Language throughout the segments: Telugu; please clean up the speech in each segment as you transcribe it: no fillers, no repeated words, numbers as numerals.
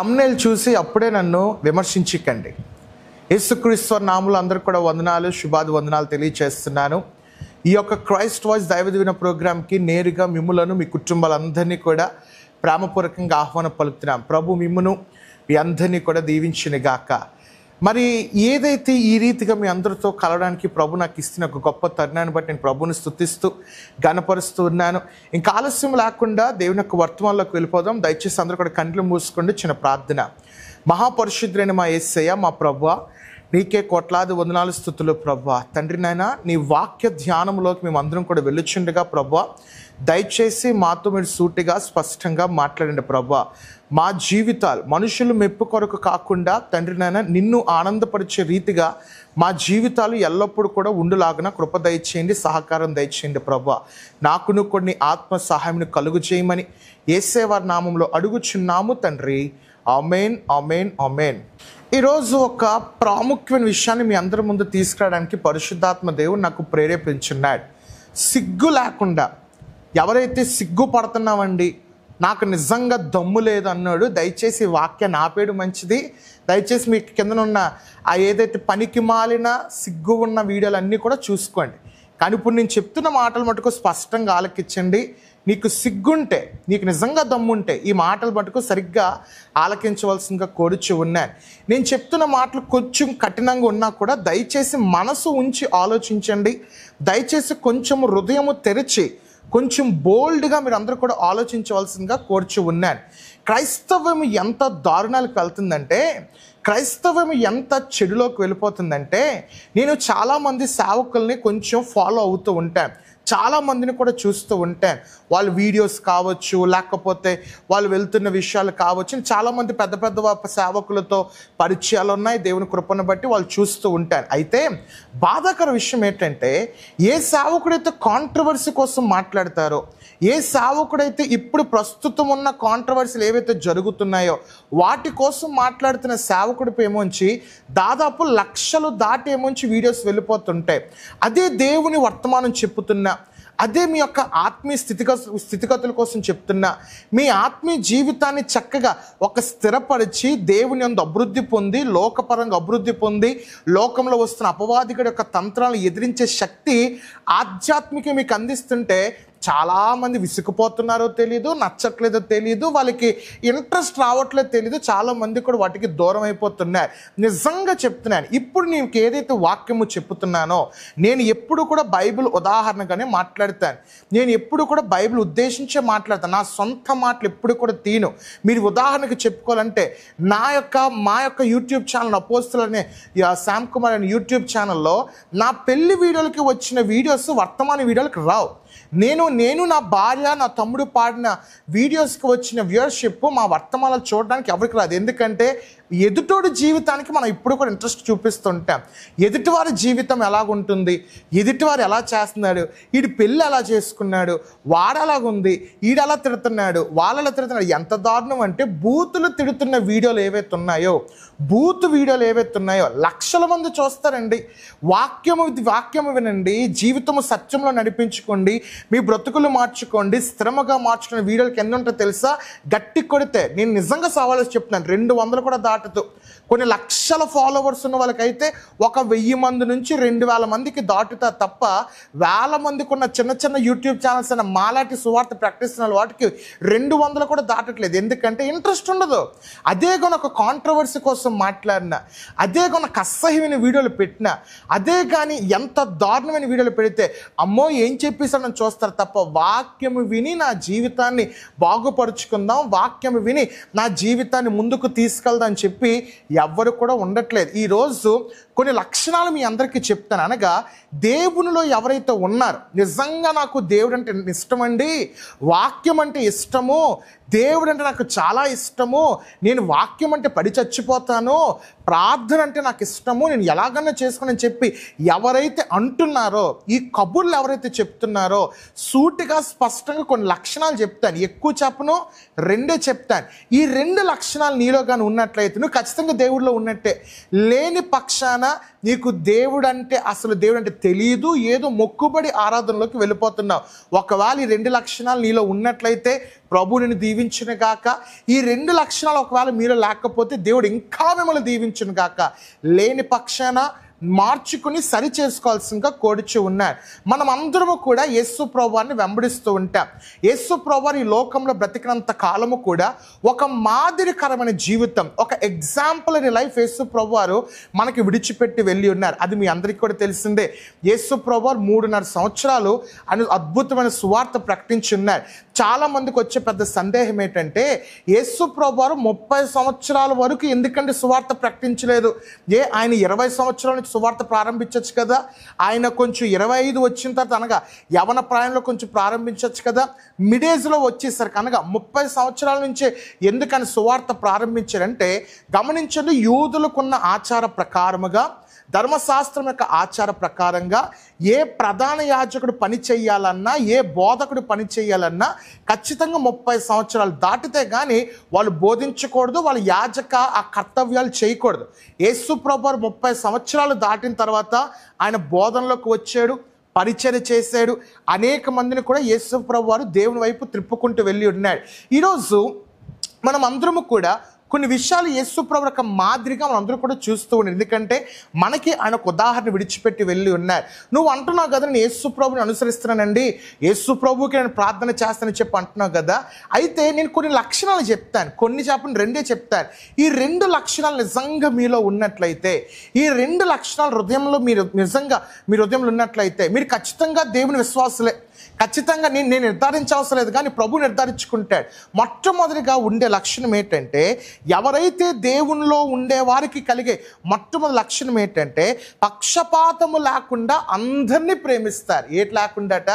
తమ్నెల్ చూసి అప్పుడే నన్ను విమర్శించకండి. యేసుక్రీస్తు నామములో అందరికీ కూడా వందనాలు, శుభాది వందనాలు తెలియజేస్తున్నాను. ఈ యొక్క క్రైస్ట్ వాయిస్ దైవ దీవెన ప్రోగ్రాంకి నేరుగా మిమ్ములను మీ కుటుంబాలందరినీ కూడా ప్రేమపూర్వకంగా ఆహ్వానం పలుకుతున్నాం. ప్రభు మిమ్మును మీ అందరినీ కూడా దీవించునుగాక. మరి ఏదైతే ఈ రీతిగా మీ అందరితో కలవడానికి ప్రభు నాకు ఇస్తున్న ఒక గొప్ప తరుణాన్ని బట్టి నేను ప్రభుని స్తుతిస్తూ గణపరుస్తూ ఉన్నాను. ఇంకా ఆలస్యం లేకుండా దేవుని యొక్క వర్తమానంలోకి వెళ్ళిపోదాం. దయచేసి అందరూ కూడా కంట్లు మూసుకోండి. చిన్న ప్రార్థన. మహాపరిశుద్ధుడైన మా యేసయ్య, మా ప్రభువా, నీకే కోట్లాది వందనాలు స్తుతులు ప్రభువా. తండ్రి నాయన, నీ వాక్య ధ్యానంలోకి మేము అందరం కూడా వెళ్ళుచుండగా ప్రభువా, దయచేసి మాతో మీరు సూటిగా స్పష్టంగా మాట్లాడండి ప్రభువా. మా జీవితాలు మనుషులు మెప్పు కొరకు కాకుండా తండ్రి నాయన నిన్ను ఆనందపరిచే రీతిగా మా జీవితాలు ఎల్లప్పుడూ కూడా ఉండులాగున కృప దయచేయండి, సహకారం దయచేయండి ప్రభువా. నాకును కొన్ని ఆత్మ సహాయం కలుగు చేయమని యేసేవారి నామంలో అడుగుచున్నాము తండ్రి. ఆమేన్, ఆమేన్, ఆమేన్. ఈరోజు ఒక ప్రాముఖ్యమైన విషయాన్ని మీ అందరి ముందు తీసుకురావడానికి పరిశుద్ధాత్మ దేవుడు నాకు ప్రేరేపించున్నాడు. సిగ్గు లేకుండా ఎవరైతే సిగ్గుపడుతున్నామండి, నాకు నిజంగా దమ్ము లేదు అన్నాడు, దయచేసి వాక్యాన్ని ఆపేయడం మంచిది. దయచేసి మీకు కిందనున్న ఆ ఏదైతే పనికి మాలిన సిగ్గు ఉన్న వీడియోలన్నీ కూడా చూసుకోండి. కానీ ఇప్పుడు నేను చెప్తున్న మాటలు మటుకు స్పష్టంగా ఆలకించండి. నీకు సిగ్గుంటే, నీకు నిజంగా దమ్ముంటే ఈ మాటలు మటుకు సరిగ్గా ఆలకించవలసిందిగా కోరుచు ఉన్నాను. నేను చెప్తున్న మాటలు కొంచెం కఠినంగా ఉన్నా కూడా దయచేసి మనసు ఉంచి ఆలోచించండి. దయచేసి కొంచెం హృదయము తెరిచి కొంచెం బోల్డ్గా మీరు అందరూ కూడా ఆలోచించవలసిందిగా కోరుచు ఉన్నాను. క్రైస్తవం ఎంత దారుణాలకు వెళ్తుందంటే, క్రైస్తవం ఎంత చెడులోకి వెళ్ళిపోతుందంటే, నేను చాలామంది సేవకుల్ని కొంచెం ఫాలో అవుతూ ఉంటాను. చాలామందిని కూడా చూస్తూ ఉంటాను. వాళ్ళ వీడియోస్ కావచ్చు, లేకపోతే వాళ్ళు వెళ్తున్న విషయాలు కావచ్చు. చాలామంది పెద్ద పెద్ద సేవకులతో పరిచయాలు ఉన్నాయి. దేవుని కృపను బట్టి వాళ్ళు చూస్తూ ఉంటాను. అయితే బాధాకర విషయం ఏంటంటే, ఏ సేవకుడైతే కాంట్రవర్సీ కోసం మాట్లాడతారో, ఏ సేవకుడైతే ఇప్పుడు ప్రస్తుతం ఉన్న కాంట్రవర్సీలు ఏవైతే జరుగుతున్నాయో వాటి కోసం మాట్లాడుతున్న సేవకుడిపై ఏమోంచి దాదాపు లక్షలు దాటి ఏమోంచి వీడియోస్ వెళ్ళిపోతుంటాయి. అదే దేవుని వర్తమానం చెప్పుతున్నా, అదే మీ యొక్క ఆత్మీయ స్థితిగతుల కోసం చెప్తున్నా, మీ ఆత్మీయ జీవితాన్ని చక్కగా ఒక స్థిరపరిచి దేవుని యందు అభివృద్ధి పొంది, లోకపరంగా అభివృద్ధి పొంది, లోకంలో వస్తున్న అపవాదికుడి యొక్క తంత్రాలను ఎదిరించే శక్తి ఆధ్యాత్మిక మీకు అందిస్తుంటే చాలామంది విసుకుపోతున్నారో తెలియదు, నచ్చట్లేదో తెలియదు, వాళ్ళకి ఇంట్రెస్ట్ రావట్లేదో తెలియదు. చాలామంది కూడా వాటికి దూరం అయిపోతున్నారు. నిజంగా చెప్తున్నాను, ఇప్పుడు నీకు ఏదైతే వాక్యము చెప్తున్నానో నేను ఎప్పుడు కూడా బైబిల్ ఉదాహరణగానే మాట్లాడతాను. నేను ఎప్పుడు కూడా బైబిల్ ఉద్దేశించే మాట్లాడతాను. నా సొంత మాటలు ఎప్పుడు కూడా తీను. మీరు ఉదాహరణకు చెప్పుకోవాలంటే మా యొక్క యూట్యూబ్ ఛానల్ అపోస్తులు అనే శ్యామ్ కుమార్ అనే యూట్యూబ్ ఛానల్లో నా పెళ్లి వీడియోలకి వచ్చిన వీడియోస్ వర్తమాన వీడియోలకు రావు. నేను నా భార్య, నా తమ్ముడు పాడిన వీడియోస్కి వచ్చిన వ్యూవర్షిప్ మా వర్తమానాలు చూడడానికి ఎవరికి రాదు. ఎందుకంటే ఎదుటోడి జీవితానికి మనం ఇప్పుడు కూడా ఇంట్రెస్ట్ చూపిస్తుంటాం. ఎదుటివారి జీవితం ఎలాగుంటుంది, ఎదుటివారు ఎలా చేస్తున్నాడు, వీడి పెళ్ళి ఎలా చేసుకున్నాడు, వాడు ఎలాగుంది, వీడు ఎలా తిడుతున్నాడు, వాళ్ళలా తిడుతున్నాడు. ఎంత దారుణం అంటే బూతులు తిడుతున్న వీడియోలు ఏవైతే ఉన్నాయో, బూతు వీడియోలు ఏవైతే ఉన్నాయో లక్షల మంది చూస్తారండి. వాక్యము వినండి, జీవితము సత్యంలో నడిపించుకోండి, మీ బ్రతుకులు మార్చుకోండి, స్థిరముగా మార్చుకునే వీడియోలకి ఎన్ని ఉంటాయో తెలుసా? గట్టి కొడితే నేను నిజంగా సవాలు చెప్తున్నాను, 200 కూడా దాటుతూ కొన్ని లక్షల ఫాలోవర్స్ ఉన్న వాళ్ళకైతే 1000 మంది నుంచి 2000 మందికి దాటుతా తప్ప, వేల మందికి ఉన్న చిన్న చిన్న యూట్యూబ్ ఛానల్స్ అయినా మాలాంటి సువార్త ప్రకటిస్తున్న వాటికి 200 కూడా దాటట్లేదు. ఎందుకంటే ఇంట్రెస్ట్ ఉండదు. అదే కొన ఒక కాంట్రవర్సీ కోసం మాట్లాడినా, అదే కొన అసహ్యమైన వీడియోలు పెట్టినా, అదే కానీ ఎంత దారుణమైన వీడియోలు పెడితే అమ్మో ఏం చెప్పేసానని చూస్తారు తప్ప, వాక్యము విని నా జీవితాన్ని బాగుపరుచుకుందాం, వాక్యము విని నా జీవితాన్ని ముందుకు తీసుకెళ్దాం అని చెప్పి ఎవ్వరు కూడా ఉండట్లేదు. ఈరోజు కొన్ని లక్షణాలు మీ అందరికీ చెప్తాను. అనగా దేవునిలో ఎవరైతే ఉన్నారో, నిజంగా నాకు దేవుడు అంటే ఇష్టమండి, వాక్యం అంటే ఇష్టము, దేవుడు అంటే నాకు చాలా ఇష్టము, నేను వాక్యం అంటే పడి చచ్చిపోతాను, ప్రార్థన అంటే నాకు ఇష్టము, నేను ఎలాగన్నా చేసుకుని చెప్పి ఎవరైతే అంటున్నారో, ఈ కబుర్లు ఎవరైతే చెప్తున్నారో, సూటిగా స్పష్టంగా కొన్ని లక్షణాలు చెప్తాను, ఎక్కువ చెప్పను, రెండే చెప్తాను. ఈ 2 లక్షణాలు నీలో కానీ ఉన్నట్లయితే నువ్వు ఖచ్చితంగా దేవుడిలో ఉన్నట్టే. లేని పక్షాన నీకు దేవుడు అంటే తెలియదు, ఏదో మొక్కుబడి ఆరాధనలోకి వెళ్ళిపోతున్నావు. ఒకవేళ ఈ 2 లక్షణాలు నీలో ఉన్నట్లయితే ప్రభు నిన్ను దీవించును గాక. ఈ 2 లక్షణాలు ఒకవేళ మీలో లేకపోతే దేవుడు ఇంకా మిమ్మల్ని దీవించును గాక. లేని పక్షాన మార్చుకుని సరి చేసుకోవాల్సిందిగా కోరుచు ఉన్నారు. మనం అందరము కూడా యేసు ప్రభువాన్ని వెంబడిస్తూ ఉంటాం. యేసు ప్రభువారు ఈ లోకంలో బ్రతికినంత కాలము కూడా ఒక మాదిరికరమైన జీవితం, ఒక ఎగ్జాంపులరీ లైఫ్ యేసు ప్రభువారు మనకి విడిచిపెట్టి వెళ్ళి ఉన్నారు. అది మీ అందరికీ కూడా తెలిసిందే. యేసు ప్రభువారు 3.5 సంవత్సరాలు అద్భుతమైన సువార్త ప్రకటించి ఉన్నారు. చాలా మందికి వచ్చే పెద్ద సందేహం ఏంటంటే, యేసు ప్రభువారు 30 సంవత్సరాల వరకు ఎందుకంటే సువార్త ప్రకటించలేదు? ఆయన 20 సంవత్సరాల నుంచి సువార్త ప్రారంభించవచ్చు కదా. ఆయన కొంచెం 25 వచ్చిన తర్వాత అనగా యవన ప్రాయంలో కొంచెం ప్రారంభించవచ్చు కదా. మిడేజ్లో వచ్చేసరికి అనగా 30 సంవత్సరాల నుంచే ఎందుకని సువార్త ప్రారంభించారంటే, గమనించండి, యూదులకున్న ఆచార ప్రకారముగా, ధర్మశాస్త్రం యొక్క ఆచార ప్రకారంగా ఏ ప్రధాన యాజకుడు పని చేయాలన్నా, ఏ బోధకుడు పని చేయాలన్నా ఖచ్చితంగా 30 సంవత్సరాలు దాటితే కానీ వాళ్ళు బోధించకూడదు, వాళ్ళ యాజక ఆ కర్తవ్యాలు చేయకూడదు. యేసు ప్రభువు 30 సంవత్సరాలు దాటిన తర్వాత ఆయన బోధనలోకి వచ్చాడు, పరిచర్య చేశాడు. అనేక మందిని కూడా యేసు ప్రభువు దేవుని వైపు త్రిప్పుకుంటూ వెళ్ళి ఉన్నాడు. ఈరోజు మనం అందరము కూడా కొన్ని విషయాలు యేసు ప్రభువు యొక్క మాదిరిగా మనం అందరూ కూడా చూస్తూ ఉన్నాం. ఎందుకంటే మనకి ఆయన ఒక ఉదాహరణ విడిచిపెట్టి వెళ్ళి ఉన్నారు. నువ్వు అంటున్నావు కదా, నేను యేసు ప్రభువుని అనుసరిస్తున్నానండి, యేసు ప్రభువుకి నేను ప్రార్థన చేస్తానని చెప్పి అంటున్నావు కదా. అయితే నేను కొన్ని లక్షణాలు చెప్తాను, కొన్ని చెప్పని 2 చెప్తాను. ఈ 2 లక్షణాలు నిజంగా మీలో ఉన్నట్లయితే, ఈ 2 లక్షణాలు హృదయంలో మీ హృదయంలో ఉన్నట్లయితే మీరు ఖచ్చితంగా దేవుని విశ్వాసులే. ఖచ్చితంగా నేను నిర్ధారించవసరం లేదు, కానీ ప్రభు నిర్ధారించుకుంటాడు. మొట్టమొదటిగా ఉండే లక్షణం ఏంటంటే, ఎవరైతే దేవునిలో ఉండే వారికి కలిగే మొట్టమొదటి లక్షణం ఏంటంటే, పక్షపాతము లేకుండా అందరినీ ప్రేమిస్తారు. ఏటి లేకుండాట?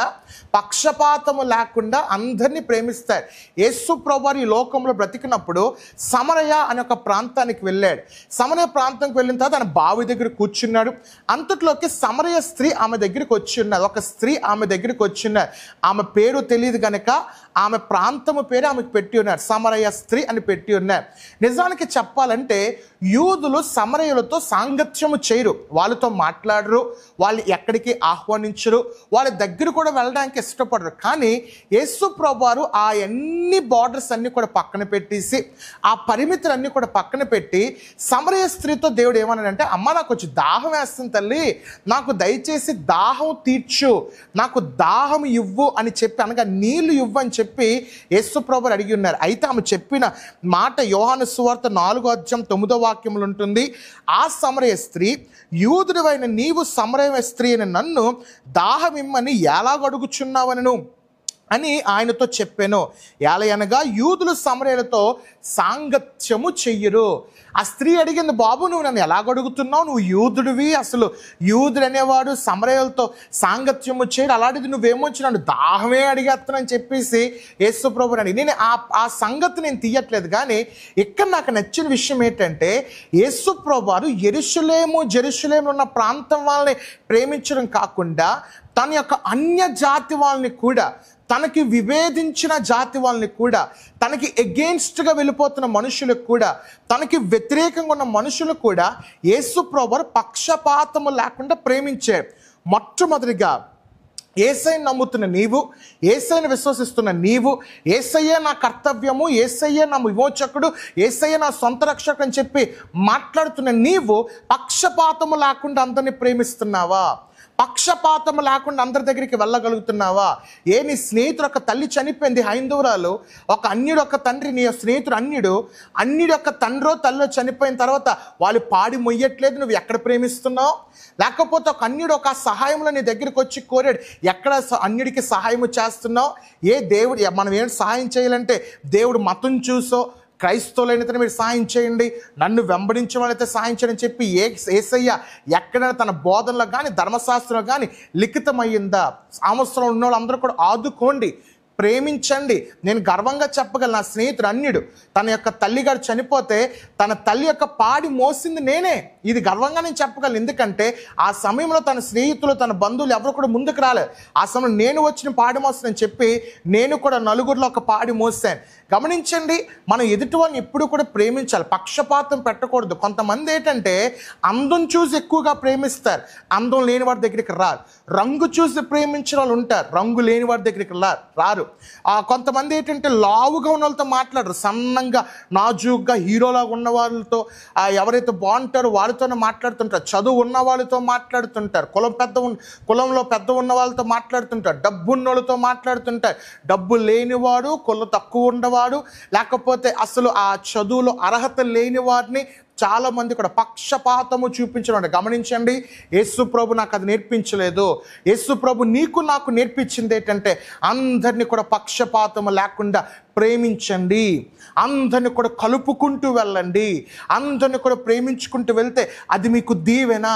పక్షపాతము లేకుండా అందరినీ ప్రేమిస్తారు. యేసు ప్రభువు ఈ లోకంలో బ్రతికినప్పుడు సమరయ అనే ఒక ప్రాంతానికి వెళ్ళాడు. సమరయ ప్రాంతానికి వెళ్ళిన తర్వాత ఆయన బావి దగ్గర కూర్చున్నాడు. అంతట్లోకి సమరయ స్త్రీ ఆమె దగ్గరికి వచ్చి ఉన్నది. ఒక స్త్రీ ఆమె దగ్గరికి వచ్చి ఉన్నది. ఆమె పేరు తెలియదు కనుక ఆమె ప్రాంతము పేరు ఆమెకు పెట్టి ఉన్నారు, సమరయ స్త్రీ అని పెట్టి ఉన్నారు. నిజానికి చెప్పాలంటే యూదులు సమరయులతో సాంగత్యము చేయరు, వాళ్ళతో మాట్లాడరు, వాళ్ళు ఎక్కడికి ఆహ్వానించరు, వాళ్ళ దగ్గర కూడా వెళ్ళడానికి ఇష్టపడరు. కానీ యేసు ప్రభువారు ఆ అన్ని బార్డర్స్ అన్ని కూడా పక్కన పెట్టేసి, ఆ పరిమితులన్నీ కూడా పక్కన పెట్టి సమరయ స్త్రీతో దేవుడు ఏమన్నాడంటే, అమ్మ నాకు వచ్చి దాహం వేస్తుంది తల్లి, నాకు దయచేసి దాహం తీర్చు, నాకు దాహం ఇవ్వు అని చెప్పి, అనగా నీళ్లు ఇవ్వు అని చెప్పి యేసు ప్రభువు అడిగి ఉన్నారు. అయితే ఆమె చెప్పిన మాట యోహాను సువార్త 4వ అధ్యాయం 9వ వాక్యములు ఉంటుంది. ఆ సమరయ స్త్రీ, యూదుడివైన నీవు సమరయ స్త్రీ అని నన్ను దాహమిమ్మని ఎలాగడుగుచున్నావనను అని ఆయనతో చెప్పాను. ఎలయనగా యూదులు సమరయులతో సాంగత్యము చెయ్యరు. ఆ స్త్రీ అడిగింది, బాబు నువ్వు నన్ను ఎలాగడుగుతున్నావు, నువ్వు యూదుడివి, అసలు యూదుడు అనేవాడు సమరయులతో సాంగత్యము చేయడు, అలాంటిది నువ్వేమొచ్చి నన్ను దాహమే అడిగేస్తానని చెప్పేసి యేసు ప్రభువుని అడిగి, నేను ఆ సంగతి నేను తీయట్లేదు. కానీ ఇక్కడ నాకు నచ్చిన విషయం ఏంటంటే, యేసు ప్రభువు జెరూసలేములో ఉన్న ప్రాంతం వాళ్ళని ప్రేమించడం కాకుండా తన యొక్క అన్య జాతి వాళ్ళని కూడా, తనకి విభేదించిన జాతి వాళ్ళని కూడా, తనకి ఎగెయిన్స్ట్గా వెళ్ళిపోతున్న మనుషులకు కూడా, తనకి వ్యతిరేకంగా ఉన్న మనుషులు కూడా యేసు ప్రభువు పక్షపాతము లేకుండా ప్రేమించాడు. మొట్టమొదటిగా యేసయ్యను నమ్ముతున్న నీవు, యేసయ్యను విశ్వసిస్తున్న నీవు, యేసయ్యే నా కర్తవ్యము, యేసయ్యే నా విమోచకుడు, యేసయ్యే నా సొంత రక్షకుడు అని చెప్పి మాట్లాడుతున్న నీవు పక్షపాతము లేకుండా అందరినీ ప్రేమిస్తున్నావా? పక్షపాతం లేకుండా అందరి దగ్గరికి వెళ్ళగలుగుతున్నావా? నీ స్నేహితుడు ఒక తల్లి చనిపోయింది, హైందవురాలు, ఒక అన్యుడు ఒక తండ్రి, నీ స్నేహితుడు అన్యుడు యొక్క తండ్రో తల్లో చనిపోయిన తర్వాత వాళ్ళు పాడి మొయ్యట్లేదు, నువ్వు ఎక్కడ ప్రేమిస్తున్నావు? లేకపోతే ఒక అన్యుడు ఒక సహాయంలో నీ దగ్గరికి వచ్చి కోరాడు, ఎక్కడ అన్యుడికి సహాయం చేస్తున్నావు? దేవుడు మనం ఏం సహాయం చేయాలంటే దేవుడు మతం చూసో, క్రైస్తవులైతే మీరు సాయం చేయండి, నన్ను వెంబడించే వాళ్ళైతే సాయం చేయని చెప్పి యేసయ్య ఎక్కడైనా తన బోధనలో కానీ ధర్మశాస్త్రంలో కానీ లిఖితమయ్యిందా? అవసరం ఉన్న వాళ్ళందరూ కూడా ఆదుకోండి, ప్రేమించండి. నేను గర్వంగా చెప్పగలను, నా స్నేహితుడు అన్యుడు తన యొక్క తల్లిగారు చనిపోతే తన తల్లి యొక్క పాడి మోసింది నేనే. ఇది గర్వంగా నేను చెప్పగలను. ఎందుకంటే ఆ సమయంలో తన స్నేహితులు, తన బంధువులు ఎవరు కూడా ముందుకు రాలేదు. ఆ సమయంలో నేను వచ్చిన పాడి మోస్తానని చెప్పి నేను కూడా నలుగురిలో ఒక పాడి మోసాను. గమనించండి, మనం ఎదుటి వాళ్ళని ఎప్పుడు కూడా ప్రేమించాలి, పక్షపాతం పెట్టకూడదు. కొంతమంది ఏంటంటే అందం చూసి ఎక్కువగా ప్రేమిస్తారు, అందం లేని వారి దగ్గరికి రారు. రంగు చూసి ప్రేమించిన వాళ్ళు ఉంటారు, రంగు లేని వారి దగ్గరికి రారు. కొంతమంది ఏంటంటే లావుగా ఉన్న వాళ్ళతో మాట్లాడరు, సన్నంగా నాజూగ్గా హీరోలాగా ఉన్న వాళ్ళతో, ఎవరైతే బాగుంటారో వాళ్ళతోనే మాట్లాడుతుంటారు. చదువు ఉన్న వాళ్ళతో మాట్లాడుతుంటారు, కులంలో పెద్ద ఉన్న వాళ్ళతో మాట్లాడుతుంటారు, డబ్బు ఉన్న వాళ్ళతో మాట్లాడుతుంటారు. డబ్బు లేనివాడు, కులం తక్కువ ఉన్నవాడు, లేకపోతే అసలు ఆ చదువులో అర్హత లేని వారిని చాలా మంది కూడా పక్షపాతము చూపించడం. గమనించండి, యేసు ప్రభు నాకు అది నేర్పించలేదు. యేసు ప్రభు నీకు నాకు నేర్పించింది ఏంటంటే అందరినీ కూడా పక్షపాతము లేకుండా ప్రేమించండి, అందరిని కూడా కలుపుకుంటూ వెళ్ళండి. అందరిని కూడా ప్రేమించుకుంటూ వెళ్తే అది మీకు దీవెన,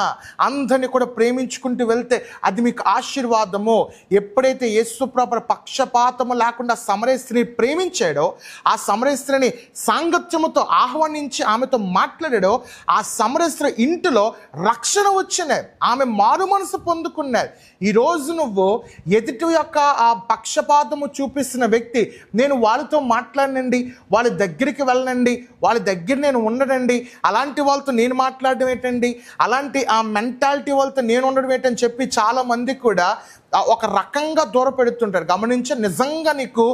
అందరిని కూడా ప్రేమించుకుంటూ వెళ్తే అది మీకు ఆశీర్వాదము. ఎప్పుడైతే యేసు ప్రభు పక్షపాతము లేకుండా సమరయ స్త్రీని ప్రేమించాడో, ఆ సమరయ స్త్రీని సాంగత్యముతో ఆహ్వానించి ఆమెతో మాట్లాడాడో, ఆ సమరయ స్త్రీ ఇంటిలో రక్షణ వచ్చినాయి, ఆమె మారు మనసు పొందుకున్నారు. ఈరోజు నువ్వు ఎదుటి యొక్క ఆ పక్షపాతము చూపిస్తున్న వ్యక్తి, నేను వాళ్ళతో మాట్లాడనండి, వాళ్ళ దగ్గరికి వెళ్ళనండి, వాళ్ళ దగ్గర నేను ఉండనండి, అలాంటి వాళ్ళతో నేను మాట్లాడడం ఏంటండి, అలాంటి ఆ మెంటాలిటీ వాళ్ళతో నేను ఉండడం ఏంటని చెప్పి చాలామంది కూడా ఒక రకంగా దూరపెడుతుంటారు. గమనించి, నిజంగా నీకు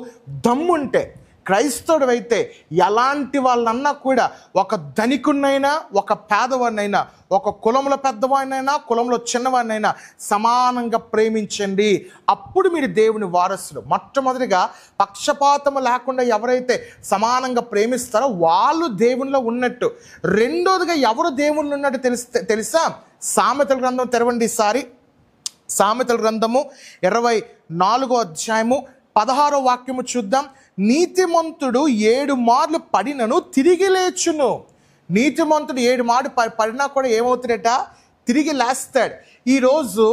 దమ్ముంటే, క్రైస్తవుడు అయితే ఎలాంటి వాళ్ళన్నా కూడా, ఒక ధనికున్నైనా ఒక పేదవాడినైనా, ఒక కులంలో పెద్దవాడినైనా కులంలో చిన్నవాడినైనా సమానంగా ప్రేమించండి. అప్పుడు మీరు దేవుని వారసులు. మొట్టమొదటిగా పక్షపాతము లేకుండా ఎవరైతే సమానంగా ప్రేమిస్తారో వాళ్ళు దేవునిలో ఉన్నట్టు. రెండోదిగా ఎవరు దేవునిలో ఉన్నట్టు తెలుసా? సామెతల గ్రంథం తెరవండి ఈసారి. సామెతల గ్రంథము 24వ అధ్యాయము 16వ వాక్యము చూద్దాం. నీతిమంతుడు 7 మార్లు పడినను తిరిగి లేచును. నీతిమంతుడు 7 మార్లు పడినా కూడా ఏమవుతాడట? తిరిగి లేస్తాడు. ఈరోజు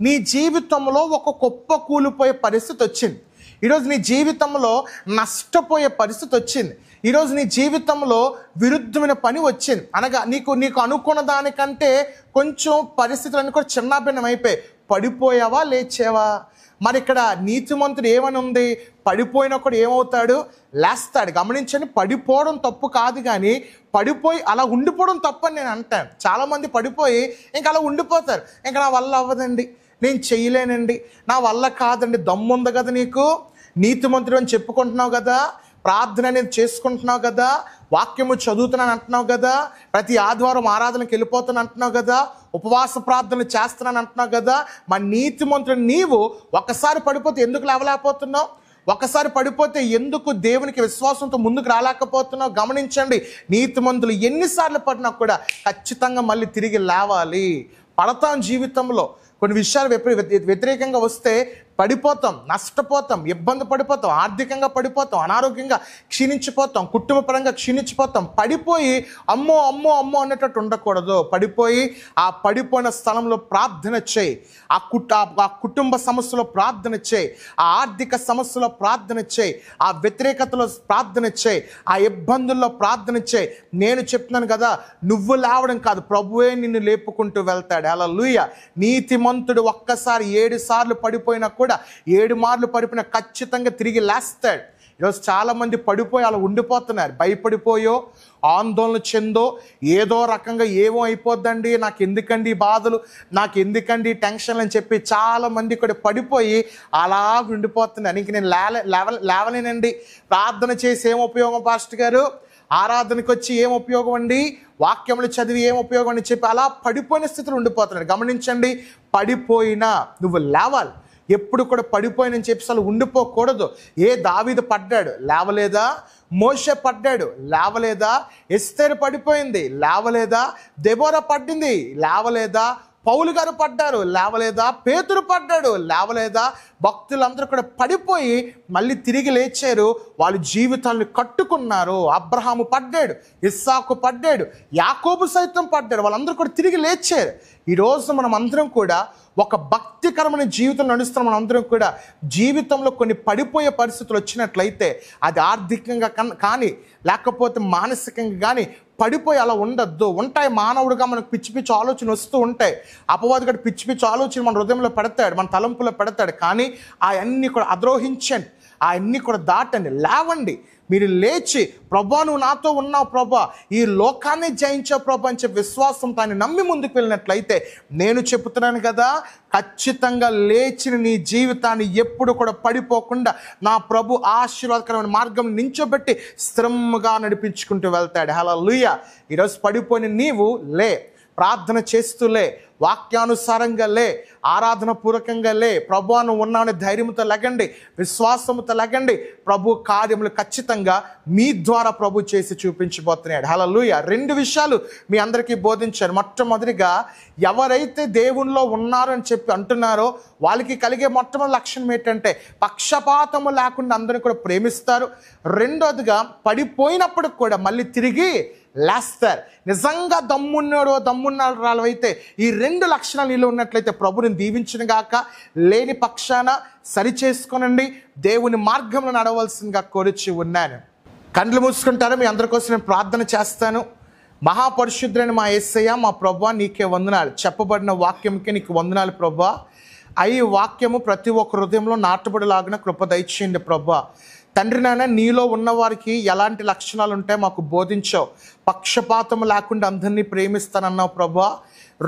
నీ జీవితంలో ఒక కుప్ప కూలిపోయే పరిస్థితి వచ్చింది. ఈరోజు నీ జీవితంలో నష్టపోయే పరిస్థితి వచ్చింది. ఈరోజు నీ జీవితంలో విరుద్ధమైన పని వచ్చింది. అనగా నీకు అనుకున్న దానికంటే కొంచెం పరిస్థితులన్నీ కూడా చిన్నాభిన్నం అయిపోయి పడిపోయావా, లేచావా? మరి ఇక్కడ నీతిమంతుడు ఏమని ఉంది? పడిపోయినా కూడా ఏమవుతాడు? లేస్తాడు. గమనించండి, పడిపోవడం తప్పు కాదు, కానీ పడిపోయి అలా ఉండిపోవడం తప్పు అని నేను అంటాను. చాలామంది పడిపోయి ఇంకా అలా ఉండిపోతారు. ఇంకా నా వల్ల అవ్వదండి, నేను చేయలేనండి, నా వల్ల కాదండి. దమ్ముంది కదా నీకు, నీతిమంతుడు అని చెప్పుకుంటున్నావు కదా, ప్రార్థన అనేది చేసుకుంటున్నావు కదా, వాక్యము చదువుతున్నాను అంటున్నావు కదా, ప్రతి ఆదివారం ఆరాధనకి వెళ్ళిపోతాను అంటున్నావు కదా, ఉపవాస ప్రార్థనలు చేస్తున్నాను అంటున్నావు కదా. మరి నీతిమంతుడు నీవు ఒక్కసారి పడిపోతే ఎందుకు లేవలేకపోతున్నావు? ఒకసారి పడిపోతే ఎందుకు దేవునికి విశ్వాసంతో ముందుకు రాలేకపోతున్నావు? గమనించండి, నీతిమంతులు ఎన్నిసార్లు పడినా కూడా ఖచ్చితంగా మళ్ళీ తిరిగి లేవాలి. పడతాం జీవితంలో. కొన్ని విషయాలు వ్యతిరేకంగా వస్తే పడిపోతాం, నష్టపోతాం, ఇబ్బంది పడిపోతాం, ఆర్థికంగా పడిపోతాం, అనారోగ్యంగా క్షీణించిపోతాం, కుటుంబపరంగా క్షీణించిపోతాం. పడిపోయి అమ్మో అమ్మో అమ్మో అనేటట్టు ఉండకూడదు. పడిపోయి ఆ పడిపోయిన స్థలంలో ప్రార్థన చేయి, ఆ కుటుంబ సమస్యలో ప్రార్థన చేయి, ఆ ఆర్థిక సమస్యలో ప్రార్థన చేయి, ఆ వ్యతిరేకతలో ప్రార్థన చేయి, ఆ ఇబ్బందుల్లో ప్రార్థన చేయి. నేను చెప్తున్నాను కదా, నువ్వు లేవడం కాదు, ప్రభువే నిన్ను లేపుకుంటూ వెళ్తాడు. హల్లెలూయా. నీతిమంతుడు ఒక్కసారి 7 సార్లు పడిపోయినా కూడా 7 మార్లు పడిపోయినా ఖచ్చితంగా తిరిగి లేస్తాడు. ఈరోజు చాలామంది పడిపోయి అలా ఉండిపోతున్నారు. భయపడిపోయో, ఆందోళన చెందో, ఏదో రకంగా ఏమో అయిపోద్దండి, నాకు ఎందుకండి బాధలు, నాకు ఎందుకండి టెన్షన్లు అని చెప్పి చాలామంది కూడా పడిపోయి అలా ఉండిపోతున్నారు. ఇంక నేను లేవలేనండి, ప్రార్థన చేసి ఏం ఉపయోగం పాస్టర్ గారు, ఆరాధనకు వచ్చి ఏం ఉపయోగం అండి, వాక్యములు చదివి ఏం ఉపయోగం అని చెప్పి అలా పడిపోయిన స్థితిలో ఉండిపోతున్నాడు. గమనించండి, పడిపోయినా నువ్వు లేవాలి. ఎప్పుడు కూడా పడిపోయినని చెప్పి అసలు ఉండిపోకూడదు. దావీదు పడ్డాడు, లేవలేదా? మోషే పడ్డాడు, లేవలేదా? ఎస్తేరు పడిపోయింది, లేవలేదా? దెబోరా పడ్డింది, లేవలేదా? పౌలు గారు పడ్డారు, లేవలేదా? పేతురు పడ్డాడు, లేవలేదా? భక్తులందరూ కూడా పడిపోయి మళ్ళీ తిరిగి లేచారు, వాళ్ళ జీవితాలను కట్టుకున్నారు. అబ్రహాము పడ్డాడు, ఇస్సాకు పడ్డాడు, యాకోబు సైతం పడ్డాడు, వాళ్ళందరూ కూడా తిరిగి లేచారు. ఈరోజు మనం అందరం కూడా ఒక భక్తికరమైన జీవితం నడుస్తున్న మన అందరం కూడా జీవితంలో కొన్ని పడిపోయే పరిస్థితులు వచ్చినట్లయితే అది ఆర్థికంగా కానీ లేకపోతే మానసికంగా కానీ పడిపోయి అలా ఉండొద్దు. ఉంటాయి, మానవుడిగా మనకు పిచ్చి పిచ్చి ఆలోచనలు వస్తూ ఉంటాయి. అపవాదిగాడు పిచ్చి పిచ్చి ఆలోచన మన హృదయంలో పెడతాడు, మన తలంపులో పెడతాడు. కానీ అవన్నీ కూడా అద్రోహించండి, అవన్నీ కూడా దాటండి, లేవండి. మీరు లేచి, ప్రభా నువ్వు నాతో ఉన్నావు ప్రభా, ఈ లోకాన్ని జయించావు ప్రభా అని చెప్పి విశ్వాసంతో ఆయన నమ్మి ముందుకు వెళ్ళినట్లయితే నేను చెప్తున్నాను కదా, ఖచ్చితంగా లేచిన నీ జీవితాన్ని ఎప్పుడు కూడా పడిపోకుండా నా ప్రభు ఆశీర్వాదకరమైన మార్గం నించోబెట్టి స్థిరంగా నడిపించుకుంటూ వెళ్తాడు. హల్లెలూయా. ఈరోజు పడిపోయిన నీవు లే, ప్రార్థన చేస్తూలే, వాక్యానుసారంగా లే, ఆరాధన పూర్వకంగా లే. ప్రభువా నువ్వు ఉన్నావని ధైర్యంతో లెగండి, విశ్వాసంతో లెగండి. ప్రభు కార్యములు ఖచ్చితంగా మీ ద్వారా ప్రభు చేసి చూపించబోతున్నాడు. హల్లెలూయా. 2 విషయాలు మీ అందరికీ బోధించాను. మొట్టమొదటిగా ఎవరైతే దేవునిలో ఉన్నారు అని చెప్పి అంటున్నారో వాళ్ళకి కలిగే మొట్టమొదటి లక్షణం ఏంటంటే పక్షపాతము లేకుండా అందరిని కూడా ప్రేమిస్తారు. రెండోదిగా పడిపోయినప్పుడు కూడా మళ్ళీ తిరిగి లేస్తారు. నిజంగా దమ్మున్నాడు రాళ్ళవైతే ఈ 2 లక్షణాలు నీలో ఉన్నట్లయితే ప్రభుని దీవించిన గాక. లేని పక్షాన సరి చేసుకోనండి, దేవుని మార్గంలో నడవలసిందిగా కోరిచి ఉన్నాను. కండ్లు మూసుకుంటారు, మీ అందరి కోసం నేను ప్రార్థన చేస్తాను. మహాపరిశుద్ధుడైన మా యేసయ్య, మా ప్రభువా నీకే వందనాలు. చెప్పబడిన వాక్యంకి నీకు వందనాలు ప్రభువా. ఈ వాక్యము ప్రతి ఒక్క హృదయంలో నాటబడిలాగిన కృప దయచేయండి ప్రభువా. తండ్రి నాయన, నీలో ఉన్నవారికి ఎలాంటి లక్షణాలు ఉంటాయో మాకు బోధించావు. పక్షపాతం లేకుండా అందరినీ ప్రేమిస్తానన్నావు ప్రభా.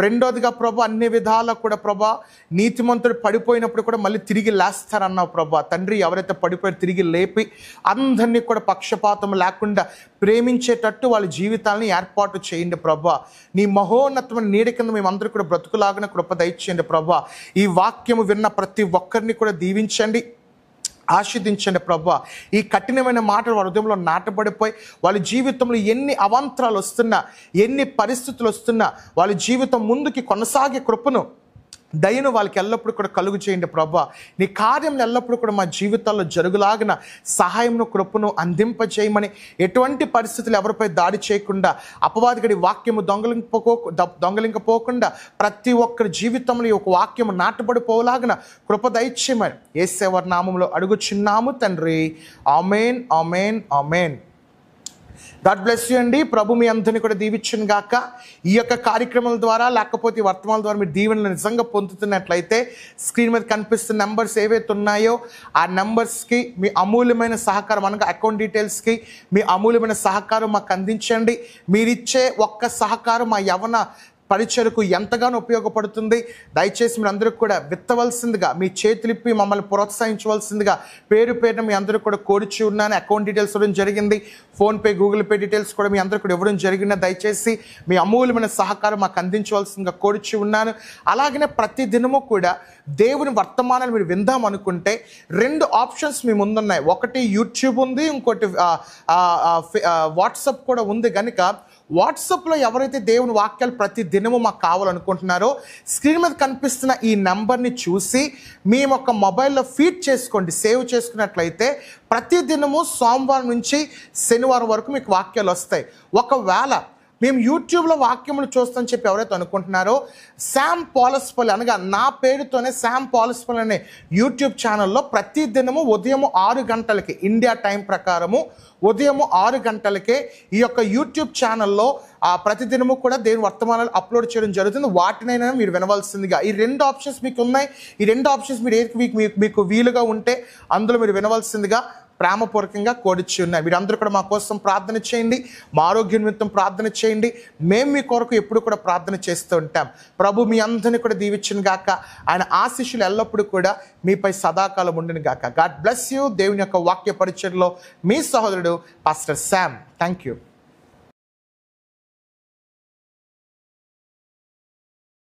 రెండోదిగా ప్రభా, అన్ని విధాలా కూడా ప్రభా నీతిమంతుడు పడిపోయినప్పుడు కూడా మళ్ళీ తిరిగి లేస్తారన్నావు ప్రభా. తండ్రి, ఎవరైతే పడిపోయి తిరిగి లేపి అందరినీ కూడా పక్షపాతం లేకుండా ప్రేమించేటట్టు వాళ్ళ జీవితాలని ఏర్పాటు చేయండి ప్రభా. నీ మహోన్నతమైన నీడ కింద మేమందరూ కూడా బ్రతుకులాగిన కృప దయచేయండి ప్రభా. ఈ వాక్యము విన్న ప్రతి ఒక్కరిని కూడా దీవించండి, ఆశీర్వదించండి ప్రభా. ఈ కఠినమైన మాటలు వాళ్ళ హృదయంలో నాటబడిపోయి వాళ్ళ జీవితంలో ఎన్ని అవాంతరాలు వస్తున్నా, ఎన్ని పరిస్థితులు వస్తున్నా వాళ్ళ జీవితం ముందుకి కొనసాగే కృపను, దయను వాళ్ళకి ఎల్లప్పుడూ కూడా కలుగు చేయండి ప్రభా. నీ కార్యం ఎల్లప్పుడూ కూడా మా జీవితాల్లో జరుగులాగిన సహాయంను, కృపను అందింపజేయమని, ఎటువంటి పరిస్థితులు ఎవరిపై దాడి చేయకుండా, అపవాదిగడి వాక్యము దొంగలింకపోకుండా ప్రతి ఒక్కరి జీవితంలో ఈ ఒక వాక్యము నాటబడిపోలాగిన కృప దయచేయమని యేసు నామములో అడుగుచున్నాము తండ్రి. ఆమేన్, ఆమేన్, ఆమేన్. గాడ్ బ్లెస్ యూ అండి. ప్రభు మీ అందరినీ కూడా దీవించును గాక. ఈ యొక్క కార్యక్రమాల ద్వారా లేకపోతే ఈ వర్తమానాల ద్వారా మీరు దీవెనలు నిజంగా పొందుతున్నట్లయితే స్క్రీన్ మీద కనిపిస్తున్న నెంబర్స్ ఏవైతే ఉన్నాయో ఆ నెంబర్స్కి మీ అమూల్యమైన సహకారం, అనగా అకౌంట్ డీటెయిల్స్కి మీ అమూల్యమైన సహకారం మాకు అందించండి. మీరిచ్చే ఒక్క సహకారం మా యవన పరిచయకు ఎంతగానో ఉపయోగపడుతుంది. దయచేసి మీరు అందరూ కూడా విత్తవలసిందిగా, మీ చేతులిప్పి మమ్మల్ని ప్రోత్సహించవలసిందిగా పేరు పేరున మీ అందరూ కూడా కోరుచు ఉన్నాను. అకౌంట్ డీటెయిల్స్ ఇవ్వడం జరిగింది, ఫోన్పే, గూగుల్ పే డీటెయిల్స్ కూడా మీ అందరూ కూడా ఇవ్వడం జరిగింది. దయచేసి మీ అమూల్యమైన సహకారం మాకు అందించవలసిందిగా కోరుచు ఉన్నాను. అలాగనే ప్రతి దినము కూడా దేవుని వర్తమానాలు మీరు విందాం అనుకుంటే 2 ఆప్షన్స్ మీ ముందున్నాయి. ఒకటి యూట్యూబ్ ఉంది, ఇంకోటి వాట్సాప్ కూడా ఉంది. కనుక వాట్సాప్లో ఎవరైతే దేవుని వాక్యాలు ప్రతి దినము మాకు కావాలనుకుంటున్నారో స్క్రీన్ మీద కనిపిస్తున్న ఈ నెంబర్ని చూసి మీ యొక్క మొబైల్లో ఫీడ్ చేసుకోండి. సేవ్ చేసుకున్నట్లయితే ప్రతి దినము సోమవారం నుంచి శనివారం వరకు మీకు వాక్యాలు వస్తాయి. ఒకవేళ మేము యూట్యూబ్లో వాక్యములు చూస్తామని చెప్పి ఎవరైతే అనుకుంటున్నారో శామ్ పాలస్పల్లి, అనగా నా పేరుతోనే శామ్ పాలస్పల్లి అనే యూట్యూబ్ ఛానల్లో ప్రతి దినము ఉదయం 6 గంటలకి ఇండియా టైం ప్రకారము ఉదయం 6 గంటలకే ఈ యొక్క యూట్యూబ్ ఛానల్లో ప్రతిదినము కూడా దేవుని వర్తమానాలు అప్లోడ్ చేయడం జరుగుతుంది. వాటినైనా మీరు వినవలసిందిగా. ఈ 2 ఆప్షన్స్ మీకు ఉన్నాయి. ఈ 2 ఆప్షన్స్ మీరు ఏది మీకు వీలుగా ఉంటే అందులో మీరు వినవలసిందిగా ప్రేమపూర్వకంగా కోరిచి ఉన్నాయి. మీరందరూ కూడా మా కోసం ప్రార్థన చేయండి, మా ఆరోగ్య నిమిత్తం ప్రార్థన చేయండి. మేము మీ కొరకు ఎప్పుడు కూడా ప్రార్థన చేస్తూ ఉంటాం. ప్రభు మీ అందరినీ కూడా దీవించును గాక. ఆయన ఆశీస్సులు ఎల్లప్పుడూ కూడా మీపై సదాకాలం ఉండును గాక. God bless you. దేవుని యొక్క వాక్య పరిచయంలో మీ సహోదరుడు పాస్టర్ శామ్. Thank you.